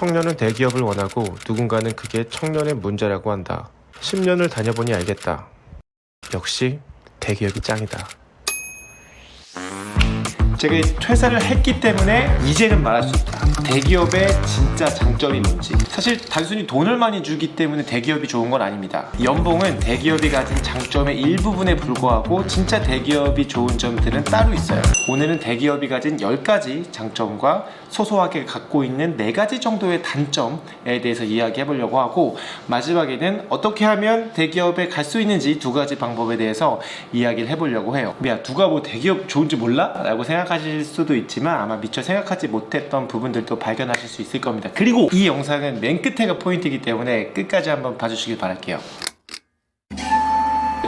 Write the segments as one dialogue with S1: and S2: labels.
S1: 청년은 대기업을 원하고 누군가는 그게 청년의 문제라고 한다. 10년을 다녀보니 알겠다. 역시 대기업이 짱이다.
S2: 제가 퇴사를 했기 때문에 이제는 말할 수 있다. 대기업의 진짜 장점이 뭔지. 사실 단순히 돈을 많이 주기 때문에 대기업이 좋은 건 아닙니다. 연봉은 대기업이 가진 장점의 일부분에 불과하고 진짜 대기업이 좋은 점들은 따로 있어요. 오늘은 대기업이 가진 10가지 장점과 소소하게 갖고 있는 4가지 정도의 단점에 대해서 이야기해 보려고 하고, 마지막에는 어떻게 하면 대기업에 갈 수 있는지 2가지 방법에 대해서 이야기를 해보려고 해요. 야, 누가 뭐 대기업 좋은지 몰라? 라고 생각하실 수도 있지만 아마 미처 생각하지 못했던 부분들도 발견하실 수 있을 겁니다. 그리고 이 영상은 맨 끝에가 포인트이기 때문에 끝까지 한번 봐주시길 바랄게요.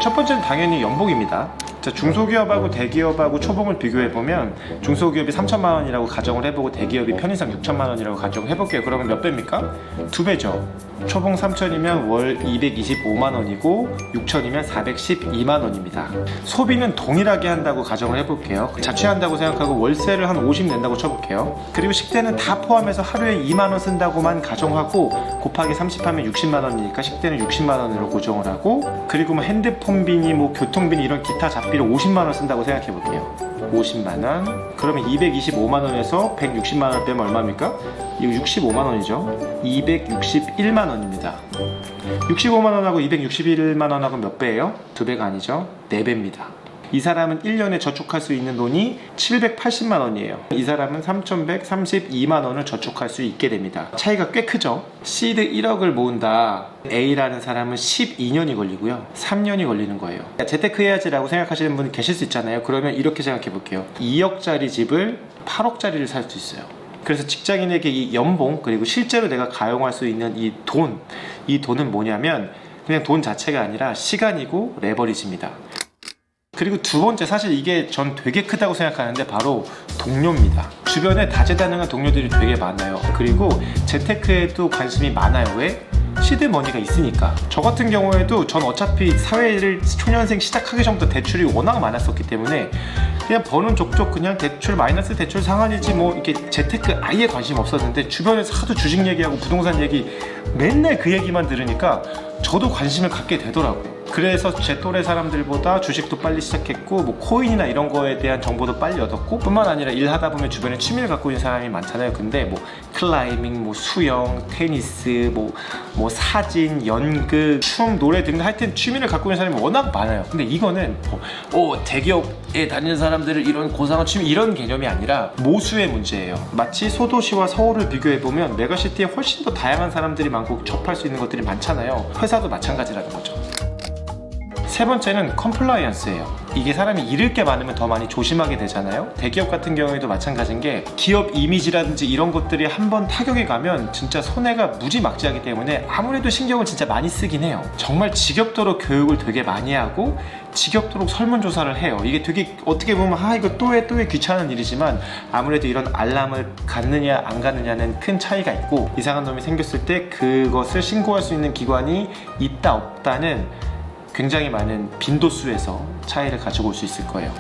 S2: 첫 번째는 당연히 연봉입니다. 중소기업하고 대기업하고 초봉을 비교해보면 중소기업이 3천만 원이라고 가정을 해보고 대기업이 편의상 6천만 원이라고 가정을 해볼게요. 그러면 몇 배입니까? 2배죠. 초봉 3천이면 월 225만 원이고 6천이면 412만 원입니다. 소비는 동일하게 한다고 가정을 해볼게요. 자취한다고 생각하고 월세를 한 50 낸다고 쳐볼게요. 그리고 식대는 다 포함해서 하루에 2만 원 쓴다고만 가정하고 곱하기 30하면 60만 원이니까 식대는 60만 원으로 고정을 하고, 그리고 뭐 핸드폰비니 뭐 교통비니 이런 기타 잡비 50만 원 쓴다고 생각해 볼게요. 50만 원. 그러면 225만 원에서 160만 원을 빼면 얼마입니까? 이거 65만 원이죠. 261만 원입니다. 65만 원하고 261만 원하고 몇 배예요? 2배가 아니죠. 4배입니다. 이 사람은 1년에 저축할 수 있는 돈이 780만 원이에요. 이 사람은 3132만 원을 저축할 수 있게 됩니다. 차이가 꽤 크죠? 시드 1억을 모은다. A라는 사람은 12년이 걸리고요. 3년이 걸리는 거예요. 재테크 해야지 라고 생각하시는 분 계실 수 있잖아요. 그러면 이렇게 생각해 볼게요. 2억짜리 집을 8억짜리를 살 수 있어요. 그래서 직장인에게 이 연봉, 그리고 실제로 내가 가용할 수 있는 이 돈은 뭐냐면 그냥 돈 자체가 아니라 시간이고 레버리지입니다. 그리고 두 번째, 사실 이게 전 되게 크다고 생각하는데 바로 동료입니다. 주변에 다재다능한 동료들이 되게 많아요. 그리고 재테크에도 관심이 많아요. 왜? 시드머니가 있으니까. 저 같은 경우에도 전 어차피 사회를 초년생 시작하기 전부터 대출이 워낙 많았었기 때문에 그냥 버는 족족 그냥 대출 마이너스 대출 상환이지 뭐 이렇게 재테크 아예 관심 없었는데, 주변에서 하도 주식 얘기하고 부동산 얘기 맨날 그 얘기만 들으니까 저도 관심을 갖게 되더라고요. 그래서 제 또래 사람들보다 주식도 빨리 시작했고, 뭐 코인이나 이런 거에 대한 정보도 빨리 얻었고, 뿐만 아니라 일하다 보면 주변에 취미를 갖고 있는 사람이 많잖아요. 근데 뭐 클라이밍, 뭐 수영, 테니스, 뭐 사진, 연극, 춤, 노래 등등 하여튼 취미를 갖고 있는 사람이 워낙 많아요. 근데 이거는 대기업에 다니는 사람들을 이런 고상한 취미 이런 개념이 아니라 모수의 문제예요. 마치 소도시와 서울을 비교해보면 메가시티에 훨씬 더 다양한 사람들이 많고 접할 수 있는 것들이 많잖아요. 회사도 마찬가지라는 거죠. 세 번째는 컴플라이언스예요. 이게 사람이 잃을 게 많으면 더 많이 조심하게 되잖아요. 대기업 같은 경우에도 마찬가지인 게 기업 이미지라든지 이런 것들이 한번 타격이 가면 진짜 손해가 무지막지하기 때문에 아무래도 신경을 진짜 많이 쓰긴 해요. 정말 지겹도록 교육을 되게 많이 하고 지겹도록 설문조사를 해요. 이게 되게 어떻게 보면 이거 또 해 귀찮은 일이지만 아무래도 이런 알람을 갖느냐 안 갖느냐는 큰 차이가 있고, 이상한 놈이 생겼을 때 그것을 신고할 수 있는 기관이 있다 없다는 굉장히 많은 빈도수에서 차이를 가지고 올 수 있을 거예요.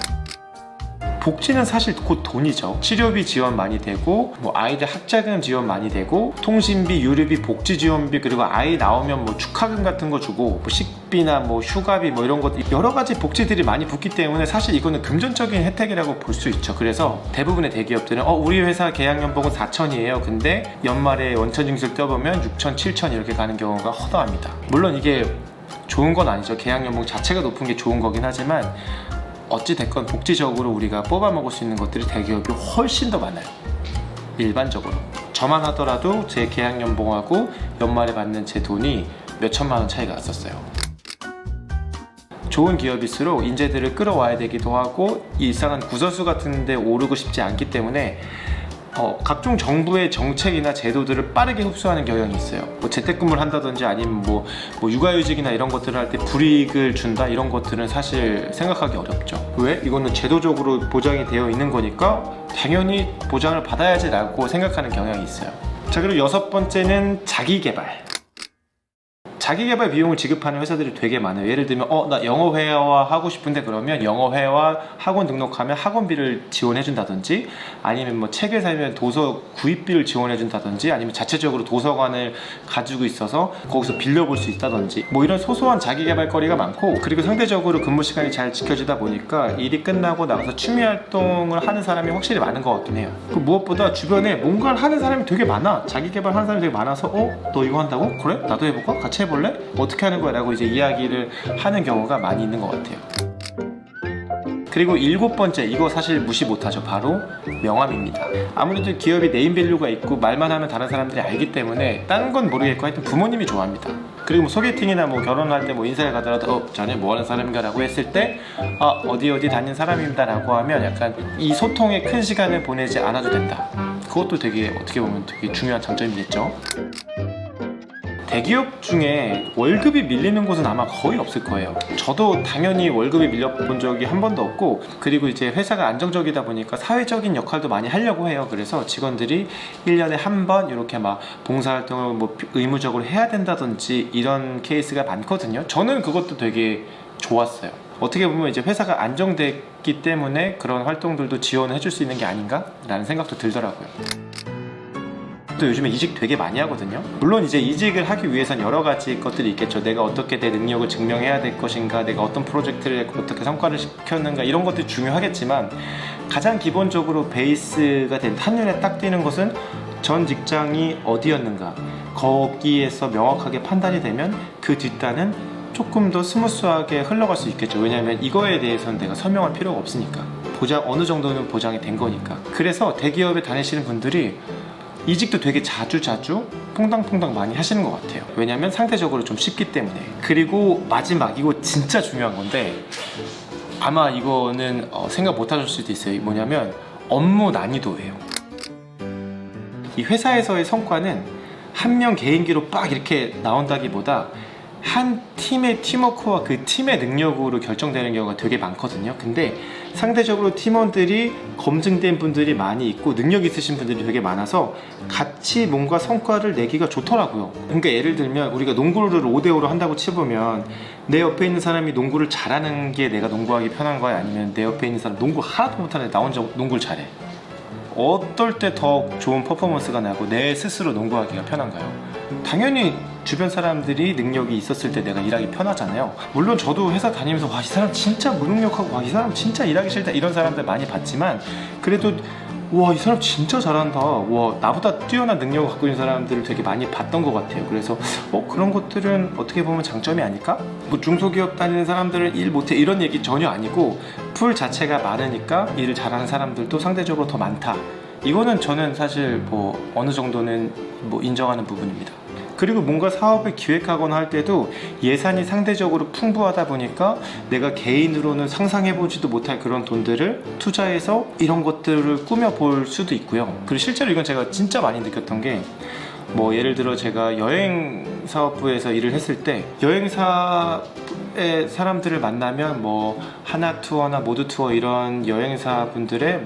S2: 복지는 사실 곧 돈이죠. 치료비 지원 많이 되고, 뭐 아이들 학자금 지원 많이 되고, 통신비, 유류비, 복지 지원비, 그리고 아이 나오면 뭐 축하금 같은 거 주고, 뭐 식비나 뭐 휴가비 뭐 이런 것 여러 가지 복지들이 많이 붙기 때문에 사실 이거는 금전적인 혜택이라고 볼 수 있죠. 그래서 대부분의 대기업들은 우리 회사 계약 연봉은 4천이에요. 근데 연말에 원천징수를 떼어보면 6천, 7천 이렇게 가는 경우가 허다합니다. 물론 이게 좋은 건 아니죠. 계약 연봉 자체가 높은 게 좋은 거긴 하지만 어찌됐건 복지적으로 우리가 뽑아 먹을 수 있는 것들이 대기업이 훨씬 더 많아요. 일반적으로 저만 하더라도 제 계약 연봉하고 연말에 받는 제 돈이 몇 천만 원 차이가 났었어요. 좋은 기업일수록 인재들을 끌어와야 되기도 하고 일상은 구설수 같은 데 오르고 싶지 않기 때문에 각종 정부의 정책이나 제도들을 빠르게 흡수하는 경향이 있어요. 뭐 재택근무를 한다든지 아니면 뭐 육아휴직이나 이런 것들을 할 때 불이익을 준다 이런 것들은 사실 생각하기 어렵죠. 왜? 이거는 제도적으로 보장이 되어 있는 거니까 당연히 보장을 받아야지 라고 생각하는 경향이 있어요. 자, 그리고 6번째는 자기개발. 자기개발 비용을 지급하는 회사들이 되게 많아요. 예를 들면 나 영어 회화 하고 싶은데 그러면 영어 회화 학원 등록하면 학원비를 지원해 준다든지, 아니면 뭐 책을 사면 도서 구입비를 지원해 준다든지, 아니면 자체적으로 도서관을 가지고 있어서 거기서 빌려볼 수 있다든지, 뭐 이런 소소한 자기개발 거리가 많고, 그리고 상대적으로 근무 시간이 잘 지켜지다 보니까 일이 끝나고 나가서 취미 활동을 하는 사람이 확실히 많은 것 같긴 해요. 그 무엇보다 주변에 뭔가를 하는 사람이 되게 많아. 자기개발 하는 사람이 되게 많아서 너 이거 한다고? 그래? 나도 해볼까? 같이 해볼래? 어떻게 하는 거야? 라고 이제 이야기를 하는 경우가 많이 있는 것 같아요. 그리고 7번째, 이거 사실 무시 못하죠. 바로 명함입니다. 아무래도 기업이 네임밸류가 있고 말만 하면 다른 사람들이 알기 때문에 다른 건 모르겠고 하여튼 부모님이 좋아합니다. 그리고 뭐 소개팅이나 뭐 결혼할 때 뭐 인사를 가더라도 자네 뭐 하는 사람인가 라고 했을 때 어디 다닌 사람입니다 라고 하면 약간 이 소통에 큰 시간을 보내지 않아도 된다. 그것도 되게 어떻게 보면 되게 중요한 장점이겠죠. 대기업 중에 월급이 밀리는 곳은 아마 거의 없을 거예요. 저도 당연히 월급이 밀려본 적이 한 번도 없고, 그리고 이제 회사가 안정적이다 보니까 사회적인 역할도 많이 하려고 해요. 그래서 직원들이 1년에 한 번 이렇게 막 봉사활동을 뭐 의무적으로 해야 된다든지 이런 케이스가 많거든요. 저는 그것도 되게 좋았어요. 어떻게 보면 이제 회사가 안정됐기 때문에 그런 활동들도 지원해 줄 수 있는 게 아닌가 라는 생각도 들더라고요. 또 요즘에 이직 되게 많이 하거든요. 물론 이제 이직을 하기 위해선 여러 가지 것들이 있겠죠. 내가 어떻게 내 능력을 증명해야 될 것인가, 내가 어떤 프로젝트를 어떻게 성과를 시켰는가, 이런 것들이 중요하겠지만 가장 기본적으로 베이스가 된 한눈에 딱 띄는 것은 전 직장이 어디였는가, 거기에서 명확하게 판단이 되면 그 뒷단은 조금 더 스무스하게 흘러갈 수 있겠죠. 왜냐하면 이거에 대해서는 내가 설명할 필요가 없으니까, 어느 정도는 보장이 된 거니까. 그래서 대기업에 다니시는 분들이 이직도 되게 자주 퐁당퐁당 많이 하시는 것 같아요. 왜냐면 상대적으로 좀 쉽기 때문에. 그리고 마지막, 이거 진짜 중요한 건데 아마 이거는 생각 못 하실 수도 있어요. 뭐냐면 업무 난이도예요. 이 회사에서의 성과는 한 명 개인기로 빡 이렇게 나온다기보다 한 팀의 팀워크와 그 팀의 능력으로 결정되는 경우가 되게 많거든요. 근데 상대적으로 팀원들이 검증된 분들이 많이 있고 능력 있으신 분들이 되게 많아서 같이 뭔가 성과를 내기가 좋더라고요. 그러니까 예를 들면 우리가 농구를 5대5로 한다고 치보면 내 옆에 있는 사람이 농구를 잘하는 게 내가 농구하기 편한 거야? 아니면 내 옆에 있는 사람 농구 하나도 못하는데 나 혼자 농구를 잘해? 어떨 때 더 좋은 퍼포먼스가 나고 내 스스로 농구하기가 편한가요? 당연히 주변 사람들이 능력이 있었을 때 내가 일하기 편하잖아요. 물론 저도 회사 다니면서 이 사람 진짜 무능력하고 이 사람 진짜 일하기 싫다 이런 사람들 많이 봤지만, 그래도 이 사람 진짜 잘한다, 나보다 뛰어난 능력을 갖고 있는 사람들을 되게 많이 봤던 것 같아요. 그래서 그런 것들은 어떻게 보면 장점이 아닐까? 뭐 중소기업 다니는 사람들은 일 못해 이런 얘기 전혀 아니고, 풀 자체가 많으니까 일을 잘하는 사람들도 상대적으로 더 많다. 이거는 저는 사실 어느 정도는 인정하는 부분입니다. 그리고 뭔가 사업을 기획하거나 할 때도 예산이 상대적으로 풍부하다 보니까 내가 개인으로는 상상해보지도 못할 그런 돈들을 투자해서 이런 것들을 꾸며볼 수도 있고요. 그리고 실제로 이건 제가 진짜 많이 느꼈던 게, 예를 들어 제가 여행 사업부에서 일을 했을 때 여행사의 사람들을 만나면 하나 투어나 모두 투어 이런 여행사 분들의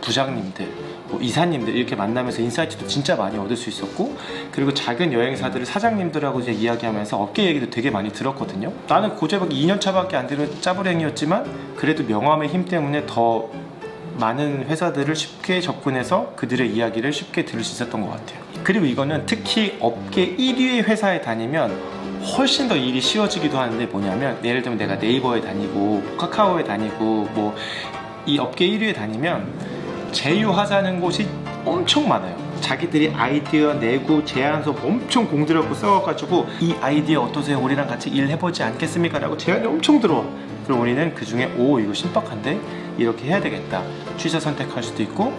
S2: 부장님들, 이사님들 이렇게 만나면서 인사이트도 진짜 많이 얻을 수 있었고, 그리고 작은 여행사들을 사장님들하고 이제 이야기하면서 업계 얘기도 되게 많이 들었거든요. 나는 고재밖에 2년차밖에 안 되는 짜부랭이였지만 그래도 명함의 힘 때문에 더 많은 회사들을 쉽게 접근해서 그들의 이야기를 쉽게 들을 수 있었던 것 같아요. 그리고 이거는 특히 업계 1위의 회사에 다니면 훨씬 더 일이 쉬워지기도 하는데, 뭐냐면 예를 들면 내가 네이버에 다니고 카카오에 다니고 이 업계 1위에 다니면 제휴하자는 곳이 엄청 많아요. 자기들이 아이디어 내고 제안서 엄청 공들여고 써가지고 이 아이디어 어떠세요? 우리랑 같이 일해보지 않겠습니까? 라고 제안이 엄청 들어와. 그럼 우리는 그 중에 이거 신박한데? 이렇게 해야 되겠다. 취사 선택할 수도 있고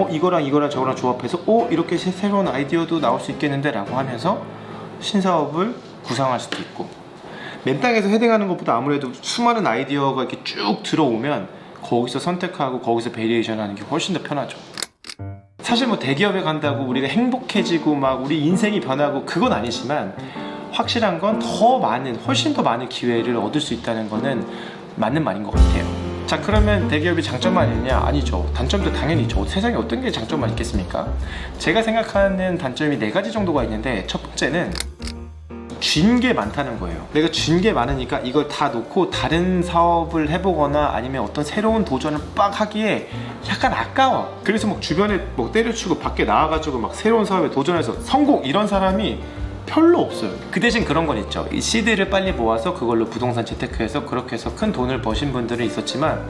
S2: 이거랑 저거랑 조합해서 이렇게 새로운 아이디어도 나올 수 있겠는데? 라고 하면서 신사업을 구상할 수도 있고, 맨땅에서 헤딩하는 것보다 아무래도 수많은 아이디어가 이렇게 쭉 들어오면 거기서 선택하고 거기서 베리에이션 하는 게 훨씬 더 편하죠. 사실 대기업에 간다고 우리가 행복해지고 우리 인생이 변하고 그건 아니지만, 확실한 건 훨씬 더 많은 기회를 얻을 수 있다는 거는 맞는 말인 것 같아요. 자, 그러면 대기업이 장점만 있느냐? 아니죠. 단점도 당연히 있죠. 세상에 어떤 게 장점만 있겠습니까? 제가 생각하는 단점이 4가지 정도가 있는데, 첫 번째는 쥔 게 많다는 거예요. 내가 쥔 게 많으니까 이걸 다 놓고 다른 사업을 해보거나 아니면 어떤 새로운 도전을 빡 하기에 약간 아까워. 그래서 막 주변에 뭐 때려치고 밖에 나와가지고 막 새로운 사업에 도전해서 성공 이런 사람이 별로 없어요. 그 대신 그런 건 있죠. 이 CD를 빨리 모아서 그걸로 부동산 재테크해서 그렇게 해서 큰 돈을 버신 분들은 있었지만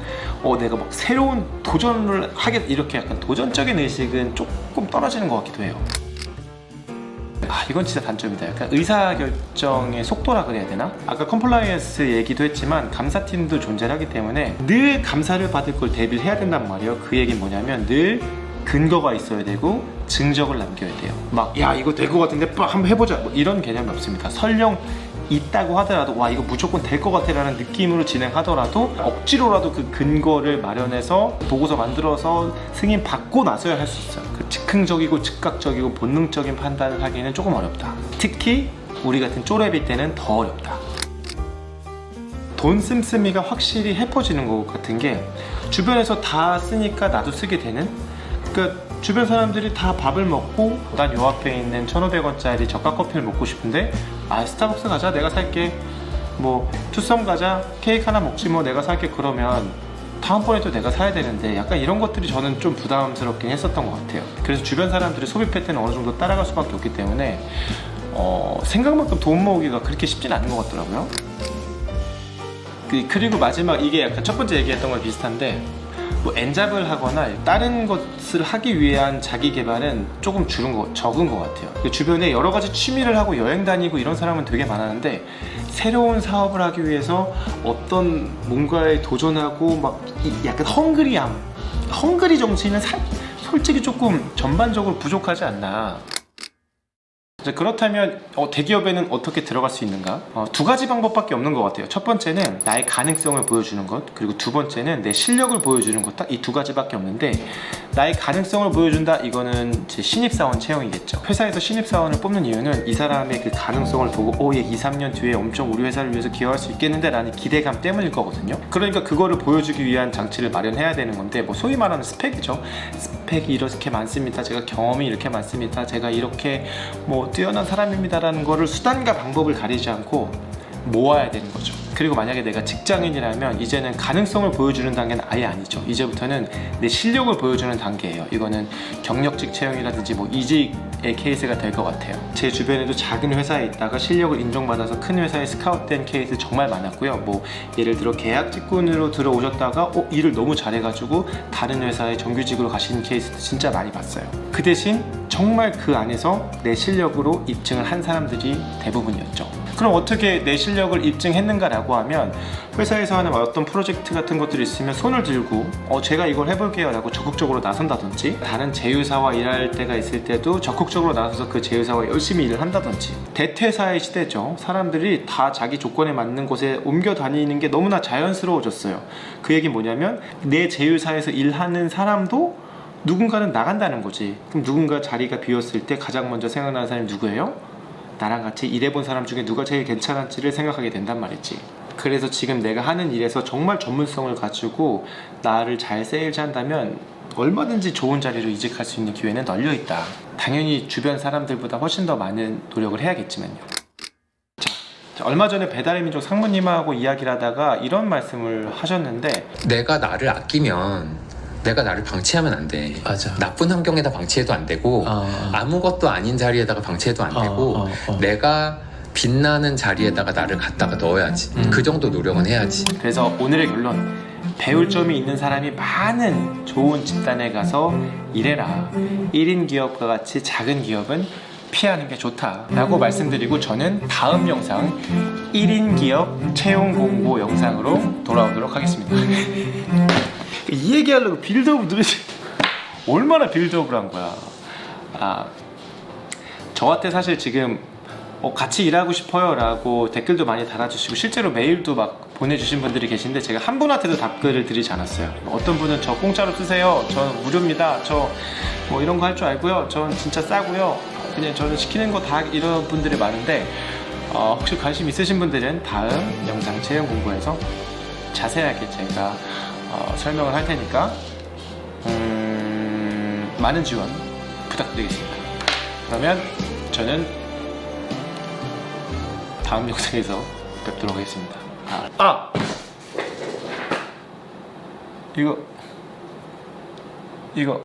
S2: 내가 막 새로운 도전을 하겠 이렇게 약간 도전적인 의식은 조금 떨어지는 것 같기도 해요. 이건 진짜 단점이다. 약간 의사결정의 속도라 그래야 되나? 아까 컴플라이언스 얘기도 했지만 감사팀도 존재하기 때문에 늘 감사를 받을 걸 대비를 해야 된단 말이에요. 그 얘기는 뭐냐면 늘 근거가 있어야 되고 증적을 남겨야 돼요. 막 야 이거 될 것 같은데 빡 한번 해보자 뭐 이런 개념이 없습니다. 설령 있다고 하더라도 와 이거 무조건 될 것 같아 라는 느낌으로 진행하더라도 억지로라도 그 근거를 마련해서 보고서 만들어서 승인 받고 나서야 할 수 있어요. 그 즉흥적이고 즉각적이고 본능적인 판단을 하기에는 조금 어렵다. 특히 우리 같은 쪼레비 때는 더 어렵다. 돈 씀씀이가 확실히 해퍼지는 것 같은 게 주변에서 다 쓰니까 나도 쓰게 되는, 그러니까 주변 사람들이 다 밥을 먹고 난 요 앞에 있는 1,500원짜리 저가 커피를 먹고 싶은데 스타벅스 가자 내가 살게, 뭐 투썸 가자 케이크 하나 먹지 뭐 내가 살게, 그러면 다음번에도 내가 사야 되는데 약간 이런 것들이 저는 좀 부담스럽긴 했었던 것 같아요. 그래서 주변 사람들의 소비 패턴을 어느 정도 따라갈 수밖에 없기 때문에 생각만큼 돈 모으기가 그렇게 쉽진 않은 것 같더라고요. 그리고 마지막 이게 약간 첫 번째 얘기했던 거랑 비슷한데 뭐 엔잡을 하거나 다른 것을 하기 위한 자기 개발은 조금 적은 것 같아요. 주변에 여러 가지 취미를 하고 여행 다니고 이런 사람은 되게 많았는데 새로운 사업을 하기 위해서 어떤 뭔가에 도전하고 막 약간 헝그리 정신은 솔직히 조금 전반적으로 부족하지 않나. 그렇다면 대기업에는 어떻게 들어갈 수 있는가? 두 가지 방법밖에 없는 것 같아요. 첫 번째는 나의 가능성을 보여주는 것, 그리고 두 번째는 내 실력을 보여주는 것. 딱 이 두 가지밖에 없는데 나의 가능성을 보여준다, 이거는 제 신입사원 채용이겠죠. 회사에서 신입사원을 뽑는 이유는 이 사람의 그 가능성을 보고 얘 2, 3년 뒤에 엄청 우리 회사를 위해서 기여할 수 있겠는데 라는 기대감 때문일 거거든요. 그러니까 그거를 보여주기 위한 장치를 마련해야 되는 건데 뭐 소위 말하는 스펙이죠. 스펙이 이렇게 많습니다, 제가 경험이 이렇게 많습니다, 제가 이렇게 뭐 뛰어난 사람입니다라는 거를 수단과 방법을 가리지 않고 모아야 되는 거죠. 그리고 만약에 내가 직장인이라면 이제는 가능성을 보여주는 단계는 아예 아니죠. 이제부터는 내 실력을 보여주는 단계예요. 이거는 경력직 채용이라든지 뭐 이직의 케이스가 될 것 같아요. 제 주변에도 작은 회사에 있다가 실력을 인정받아서 큰 회사에 스카웃된 케이스 정말 많았고요. 뭐 예를 들어 계약직군으로 들어오셨다가 일을 너무 잘해가지고 다른 회사에 정규직으로 가시는 케이스도 진짜 많이 봤어요. 그 대신 정말 그 안에서 내 실력으로 입증을 한 사람들이 대부분이었죠. 그럼 어떻게 내 실력을 입증했는가라고 하면 회사에서 하는 어떤 프로젝트 같은 것들이 있으면 손을 들고 제가 이걸 해볼게요 라고 적극적으로 나선다든지, 다른 제휴사와 일할 때가 있을 때도 적극적으로 나서서 그 제휴사와 열심히 일을 한다든지. 대퇴사의 시대죠. 사람들이 다 자기 조건에 맞는 곳에 옮겨 다니는 게 너무나 자연스러워졌어요. 그 얘기는 뭐냐면 내 제휴사에서 일하는 사람도 누군가는 나간다는 거지. 그럼 누군가 자리가 비었을 때 가장 먼저 생각나는 사람이 누구예요? 나랑 같이 일해본 사람 중에 누가 제일 괜찮은지를 생각하게 된단 말이지. 그래서 지금 내가 하는 일에서 정말 전문성을 가지고 나를 잘 세일즈한다면 얼마든지 좋은 자리로 이직할 수 있는 기회는 널려있다. 당연히 주변 사람들보다 훨씬 더 많은 노력을 해야겠지만요. 자, 얼마 전에 배달의 민족 상무님하고 이야기를 하다가 이런 말씀을 하셨는데,
S3: 내가 나를 아끼면 내가 나를 방치하면 안 돼.
S4: 맞아.
S3: 나쁜 환경에다 방치해도 안 되고 아무것도 아닌 자리에다가 방치해도 안 되고 내가 빛나는 자리에다가 나를 갖다가 넣어야지. 그 정도 노력은 해야지.
S2: 그래서 오늘의 결론, 배울 점이 있는 사람이 많은 좋은 집단에 가서 일해라. 1인 기업과 같이 작은 기업은 피하는 게 좋다라고 말씀드리고, 저는 다음 영상 1인 기업 채용 공고 영상으로 돌아오도록 하겠습니다. 이 얘기하려고 빌드업을 누르지. 얼마나 빌드업을 한 거야. 저한테 사실 지금 같이 일하고 싶어요 라고 댓글도 많이 달아주시고 실제로 메일도 막 보내주신 분들이 계신데 제가 한 분한테도 답글을 드리지 않았어요. 어떤 분은 저 공짜로 쓰세요, 저는 무료입니다, 저 뭐 이런 거 할 줄 알고요, 저는 진짜 싸고요, 그냥 저는 시키는 거 다, 이런 분들이 많은데 혹시 관심 있으신 분들은 다음 영상 채용 공고에서 자세하게 제가 설명을 할 테니까 많은 지원 부탁드리겠습니다. 그러면 저는 다음 영상에서 뵙도록 하겠습니다. 이거